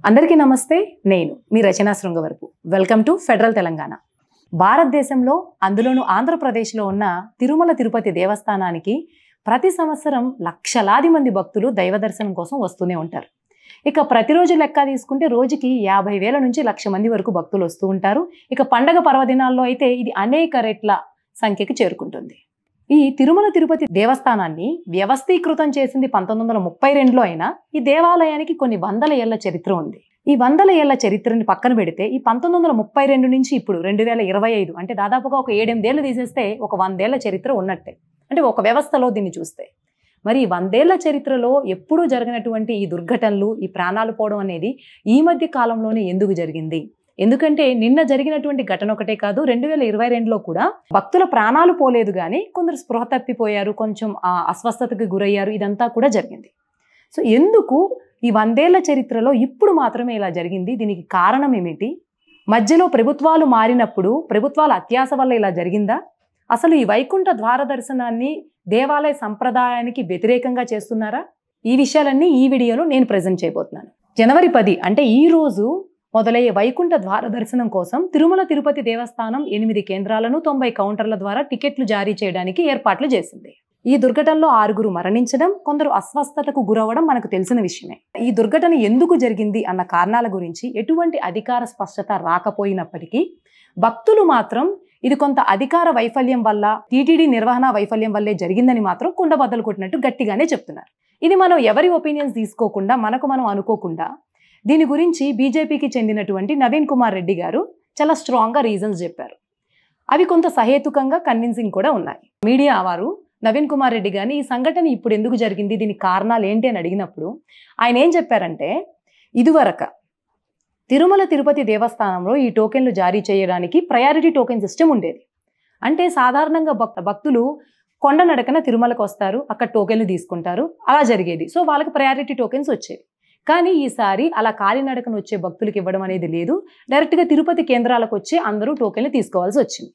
అందరికీ నమస్తే. నేను మీ Rachana Srungavarapu. Welcome to Federal Telangana. భారతదేశంలో అందులోనూ ఆంధ్రప్రదేశ్లో ఉన్న తిరుమల తిరుపతి దేవస్థానానికి ప్రతి సంవత్సరం లక్షలాది మంది భక్తులు దైవ దర్శనం కోసం వస్తూనే ఉంటారు. ఇక ప్రతిరోజు లెక్క తీసుకుంటే రోజుకి 50,000 నుంచి 1,00,000 మంది వరకు భక్తులు వస్తూ ఉంటారు. ఇక పండగ పర్వదినాల్లో అయితే ఇది అనేక రెట్ల సంఖ్యకి చేరుకుంటుంది. ఈ తిరుమల తిరుపతి దేవస్థానాన్ని వ్యవస్థీకృతం చేసింది 1932లో అయినా ఈ దేవాలయానికి కొన్ని వందల ఏళ్ల చరిత్ర ఉంది. ఈ వందల ఏళ్ల చరిత్రని పక్కన పెడితే ఈ 1932 నుంచి ఇప్పుడు 2025 అంటే దాదాపుగా ఒక 7-8 ఏళ్ళు తీసేస్తే ఒక 100 ఏళ్ల చరిత్ర ఉన్నట్టే. అంటే ఒక వ్యవస్థలో దీన్ని చూస్తే మరి 100 ఏళ్ల చరిత్రలో ఎప్పుడూ జరగనటువంటి ఈ దుర్ఘటనలు, ఈ ప్రాణాలు పోవడం అనేది ఈ మధ్య కాలంలోనే ఎందుకు జరిగింది? ఎందుకంటే నిన్న జరిగినటువంటి ఘటన ఒకటే కాదు, 2022లో కూడా భక్తుల ప్రాణాలు పోలేదు కానీ కొందరు స్పృహ తప్పిపోయారు, కొంచెం అస్వస్థతకు గురయ్యారు. ఇదంతా కూడా జరిగింది. సో ఎందుకు ఈ 100 ఏళ్ల చరిత్రలో ఇప్పుడు మాత్రమే ఇలా జరిగింది? దీనికి కారణం ఏమిటి? మధ్యలో ప్రభుత్వాలు మారినప్పుడు ప్రభుత్వాల అత్యాస వల్ల ఇలా జరిగిందా? అసలు ఈ వైకుంఠ ద్వార దర్శనాన్ని దేవాలయ సంప్రదాయానికి వ్యతిరేకంగా చేస్తున్నారా? ఈ విషయాలన్నీ ఈ వీడియోలో నేను ప్రజెంట్ చేయబోతున్నాను. జనవరి 10 అంటే ఈ రోజు మొదలయ్యే వైకుంఠ ద్వార దర్శనం కోసం తిరుమల తిరుపతి దేవస్థానం 8 కేంద్రాలను 90 కౌంటర్ల ద్వారా టికెట్లు జారీ చేయడానికి ఏర్పాట్లు చేసింది. ఈ దుర్ఘటనలో 6 మరణించడం, కొందరు అస్వస్థతకు గురవడం మనకు తెలిసిన విషయమే. ఈ దుర్ఘటన ఎందుకు జరిగింది అన్న కారణాల గురించి ఎటువంటి అధికార స్పష్టత రాకపోయినప్పటికీ భక్తులు మాత్రం ఇది కొంత అధికార వైఫల్యం వల్ల, టీటీడీ నిర్వహణ వైఫల్యం వల్లే జరిగిందని మాత్రం కుండబద్దలు కొట్టినట్టు గట్టిగానే చెప్తున్నారు. ఇది మనం ఎవరి ఒపీనియన్స్ తీసుకోకుండా మనం అనుకోకుండా దీని గురించి బీజేపీకి చెందినటువంటి నవీన్ కుమార్ రెడ్డి గారు చాలా స్ట్రాంగ్గా రీజన్స్ చెప్పారు. అవి కొంత సహేతుకంగా కన్విన్సింగ్ కూడా ఉన్నాయి. మీడియా వారు నవీన్ కుమార్ రెడ్డి గారిని ఈ సంఘటన ఇప్పుడు ఎందుకు జరిగింది, దీనికి కారణాలు ఏంటి అని అడిగినప్పుడు ఆయన ఏం చెప్పారంటే, ఇదివరకు తిరుమల తిరుపతి దేవస్థానంలో ఈ టోకెన్లు జారీ చేయడానికి ప్రయారిటీ టోకెన్ సిస్టమ్ ఉండేది. అంటే సాధారణంగా భక్తులు కొండ నడకన తిరుమలకు వస్తారు, అక్కడ టోకెన్లు తీసుకుంటారు, అలా జరిగేది. సో వాళ్ళకి ప్రయారిటీ టోకెన్స్ వచ్చేవి. కానీ ఈసారి అలా కాలినడకను వచ్చే భక్తులకు ఇవ్వడం అనేది లేదు. డైరెక్ట్గా తిరుపతి కేంద్రాలకు వచ్చి అందరూ టోకెన్లు తీసుకోవాల్సి వచ్చింది.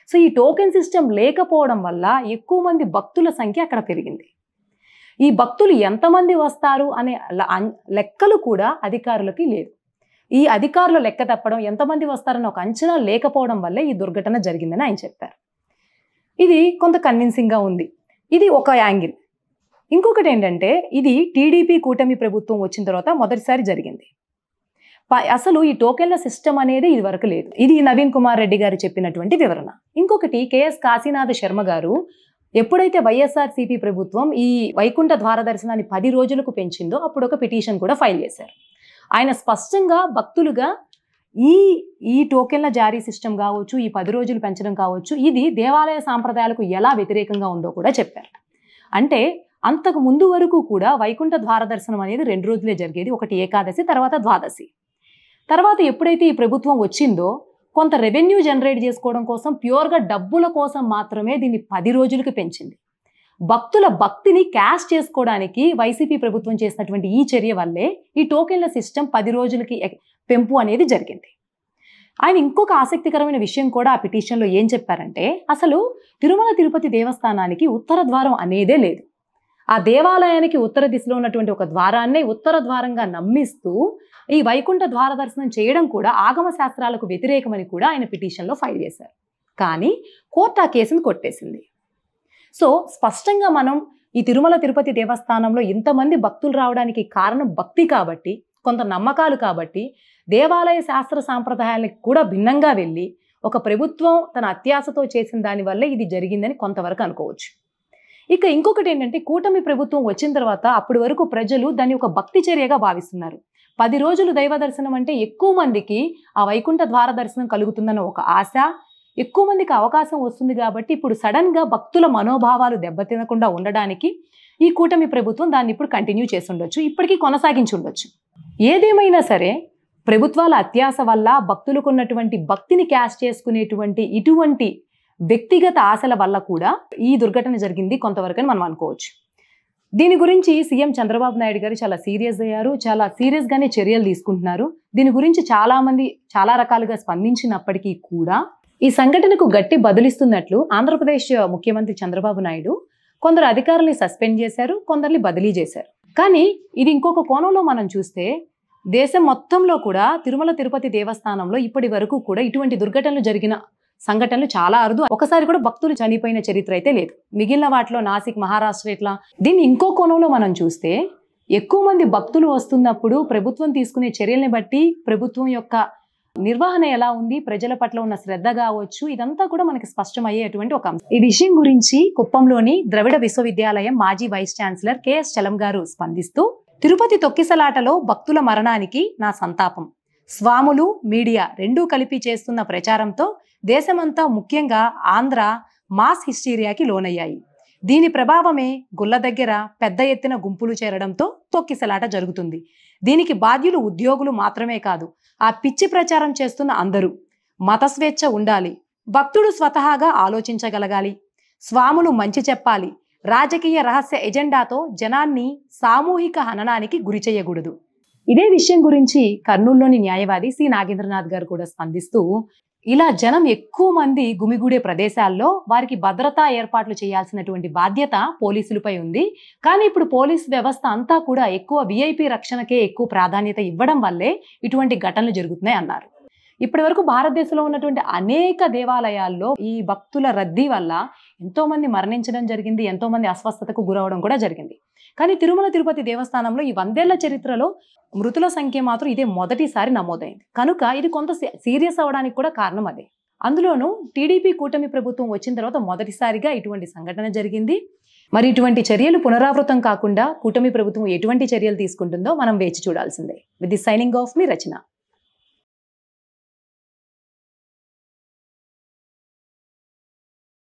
సో ఈ టోకెన్ సిస్టమ్ లేకపోవడం వల్ల ఎక్కువ మంది భక్తుల సంఖ్య అక్కడ పెరిగింది. ఈ భక్తులు ఎంతమంది వస్తారు అనే లెక్కలు కూడా అధికారులకి లేదు. ఈ అధికారుల లెక్క తప్పడం, ఎంతమంది వస్తారని ఒక అంచనా లేకపోవడం వల్లే ఈ దుర్ఘటన జరిగిందని ఆయన చెప్పారు. ఇది కొంత కన్విన్సింగ్గా ఉంది. ఇది ఒక యాంగిల్. ఇంకొకటి ఏంటంటే, ఇది టీడీపీ కూటమి ప్రభుత్వం వచ్చిన తర్వాత మొదటిసారి జరిగింది. అసలు ఈ టోకెన్ల సిస్టమ్ అనేది ఇది వరకు లేదు. ఇది నవీన్ కుమార్ రెడ్డి గారు చెప్పినటువంటి వివరణ. ఇంకొకటి కేఎస్ కాశీనాథ శర్మ గారు ఎప్పుడైతే వైఎస్ఆర్సీపీ ప్రభుత్వం ఈ వైకుంఠ ద్వార దర్శనాన్ని 10 రోజులకు పెంచిందో అప్పుడు ఒక పిటిషన్ కూడా ఫైల్ చేశారు. ఆయన స్పష్టంగా భక్తులుగా ఈ టోకెన్ల జారీ సిస్టమ్ కావచ్చు, ఈ 10 రోజులు పెంచడం కావచ్చు, ఇది దేవాలయ సాంప్రదాయాలకు ఎలా వ్యతిరేకంగా ఉందో కూడా చెప్పారు. అంటే అంతకు ముందు వరకు కూడా వైకుంఠ ద్వార దర్శనం అనేది 2 రోజులే జరిగేది. ఒకటి ఏకాదశి, తర్వాత ద్వాదశి. తర్వాత ఎప్పుడైతే ఈ ప్రభుత్వం వచ్చిందో కొంత రెవెన్యూ జనరేట్ చేసుకోవడం కోసం, ప్యూర్గా డబ్బుల కోసం మాత్రమే దీన్ని 10 రోజులకి పెంచింది. భక్తుల భక్తిని క్యాష్ చేసుకోవడానికి వైసీపీ ప్రభుత్వం చేసినటువంటి ఈ చర్య వల్లే ఈ టోకెన్ల సిస్టమ్ 10 రోజులకి పెంపు అనేది జరిగింది. ఆయన ఇంకొక ఆసక్తికరమైన విషయం కూడా ఆ పిటిషన్లో ఏం చెప్పారంటే, అసలు తిరుమల తిరుపతి దేవస్థానానికి ఉత్తర ద్వారం అనేదే లేదు. ఆ దేవాలయానికి ఉత్తర దిశలో ఉన్నటువంటి ఒక ద్వారాన్నే ఉత్తర ద్వారంగా నమ్మిస్తూ ఈ వైకుంఠ ద్వార దర్శనం చేయడం కూడా ఆగమ శాస్త్రాలకు వ్యతిరేకమని కూడా ఆయన పిటిషన్లో ఫైల్ చేశారు. కానీ కోర్టు ఆ కేసును కొట్టేసింది. సో స్పష్టంగా మనం ఈ తిరుమల తిరుపతి దేవస్థానంలో ఇంతమంది భక్తులు రావడానికి కారణం భక్తి కాబట్టి, కొంత నమ్మకాలు కాబట్టి, దేవాలయ శాస్త్ర సాంప్రదాయాలకు కూడా భిన్నంగా వెళ్ళి ఒక ప్రభుత్వం తన అత్యాశతో చేసిన దానివల్లే ఇది జరిగిందని కొంతవరకు అనుకోవచ్చు. ఇక ఇంకొకటి ఏంటంటే, కూటమి ప్రభుత్వం వచ్చిన తర్వాత అప్పటి వరకు ప్రజలు దాన్ని ఒక భక్తి చర్యగా భావిస్తున్నారు. 10 రోజులు దైవ దర్శనం అంటే ఎక్కువ మందికి ఆ వైకుంఠ ద్వార దర్శనం కలుగుతుందన్న ఒక ఆశ, ఎక్కువ మందికి అవకాశం వస్తుంది కాబట్టి ఇప్పుడు సడన్గా భక్తుల మనోభావాలు దెబ్బతినకుండా ఉండడానికి ఈ కూటమి ప్రభుత్వం దాన్ని ఇప్పుడు కంటిన్యూ చేసి ఉండొచ్చు, ఇప్పటికీ కొనసాగించి ఉండొచ్చు. ఏదేమైనా సరే ప్రభుత్వాల అత్యాశ వల్ల భక్తులకు ఉన్నటువంటి భక్తిని క్యాష్ చేసుకునేటువంటి ఇటువంటి వ్యక్తిగత ఆశల వల్ల కూడా ఈ దుర్ఘటన జరిగింది కొంతవరకు అని మనం అనుకోవచ్చు. దీని గురించి సీఎం చంద్రబాబు నాయుడు గారు చాలా సీరియస్ అయ్యారు, చాలా సీరియస్గానే చర్యలు తీసుకుంటున్నారు. దీని గురించి చాలామంది చాలా రకాలుగా స్పందించినప్పటికీ కూడా ఈ సంఘటనకు గట్టి బదులిస్తున్నట్లు ఆంధ్రప్రదేశ్ ముఖ్యమంత్రి చంద్రబాబు నాయుడు కొందరు అధికారుల్ని సస్పెండ్ చేశారు, కొందరిని బదిలీ చేశారు. కానీ ఇది ఇంకొక కోణంలో మనం చూస్తే దేశం మొత్తంలో కూడా తిరుమల తిరుపతి దేవస్థానంలో ఇప్పటి వరకు కూడా ఇటువంటి దుర్ఘటనలు జరిగిన సంఘటనలు చాలా అరుదు. ఒకసారి కూడా భక్తులు చనిపోయిన చరిత్ర అయితే లేదు. మిగిలిన వాటిలో నాసిక్, మహారాష్ట్ర ఇట్లా. దీన్ని ఇంకో కోణంలో మనం చూస్తే ఎక్కువ మంది భక్తులు వస్తున్నప్పుడు ప్రభుత్వం తీసుకునే చర్యల్ని బట్టి ప్రభుత్వం యొక్క నిర్వహణ ఎలా ఉంది, ప్రజల పట్ల ఉన్న శ్రద్ధ కావచ్చు, ఇదంతా కూడా మనకి స్పష్టమయ్యేటువంటి ఒక అంశం. ఈ విషయం గురించి కుప్పంలోని ద్రవిడ విశ్వవిద్యాలయం మాజీ వైస్ ఛాన్సలర్ కెఎస్ చలం గారు స్పందిస్తూ, తిరుపతి తొక్కిసలాటలో భక్తుల మరణానికి నా సంతాపం. స్వాములు, మీడియా రెండూ కలిపి చేస్తున్న ప్రచారంతో దేశమంతా ముఖ్యంగా ఆంధ్ర మాస్ హిస్టీరియాకి లోనయ్యాయి. దీని ప్రభావమే గుళ్ళ దగ్గర పెద్ద ఎత్తున గుంపులు చేరడంతో తొక్కిసలాట జరుగుతుంది. దీనికి బాధ్యులు ఉద్యోగులు మాత్రమే కాదు, ఆ పిచ్చి ప్రచారం చేస్తున్న అందరూ. మత స్వేచ్ఛ ఉండాలి, భక్తుడు స్వతహాగా ఆలోచించగలగాలి, స్వాములు మంచి చెప్పాలి, రాజకీయ రహస్య ఎజెండాతో జనాన్ని సామూహిక హననానికి గురి చేయకూడదు. ఇదే విషయం గురించి కర్నూలులోని న్యాయవాది సి నాగేంద్రనాథ్ గారు కూడా స్పందిస్తూ, ఇలా జనం ఎక్కువ మంది గుమిగూడే ప్రదేశాల్లో వారికి భద్రతా ఏర్పాట్లు చేయాల్సినటువంటి బాధ్యత పోలీసులపై ఉంది. కానీ ఇప్పుడు పోలీస్ వ్యవస్థ అంతా కూడా ఎక్కువ విఐపి రక్షణకే ఎక్కువ ప్రాధాన్యత ఇవ్వడం వల్లే ఇటువంటి ఘటనలు జరుగుతున్నాయి అన్నారు. ఇప్పటి వరకు భారతదేశంలో ఉన్నటువంటి అనేక దేవాలయాల్లో ఈ భక్తుల రద్దీ వల్ల ఎంతో మంది మరణించడం జరిగింది, ఎంతో మంది అస్వస్థతకు గురవడం కూడా జరిగింది. కానీ తిరుమల తిరుపతి దేవస్థానంలో ఈ 100 ఏళ్ల చరిత్రలో మృతుల సంఖ్య మాత్రం ఇదే మొదటిసారి నమోదైంది. కనుక ఇది కొంత సీరియస్ అవడానికి కూడా కారణం అదే. అందులోనూ టీడీపీ కూటమి ప్రభుత్వం వచ్చిన తర్వాత మొదటిసారిగా ఇటువంటి సంఘటన జరిగింది. మరి ఇటువంటి చర్యలు పునరావృతం కాకుండా కూటమి ప్రభుత్వం ఎటువంటి చర్యలు తీసుకుంటుందో మనం వేచి చూడాల్సిందే. With the signing off me Rachana.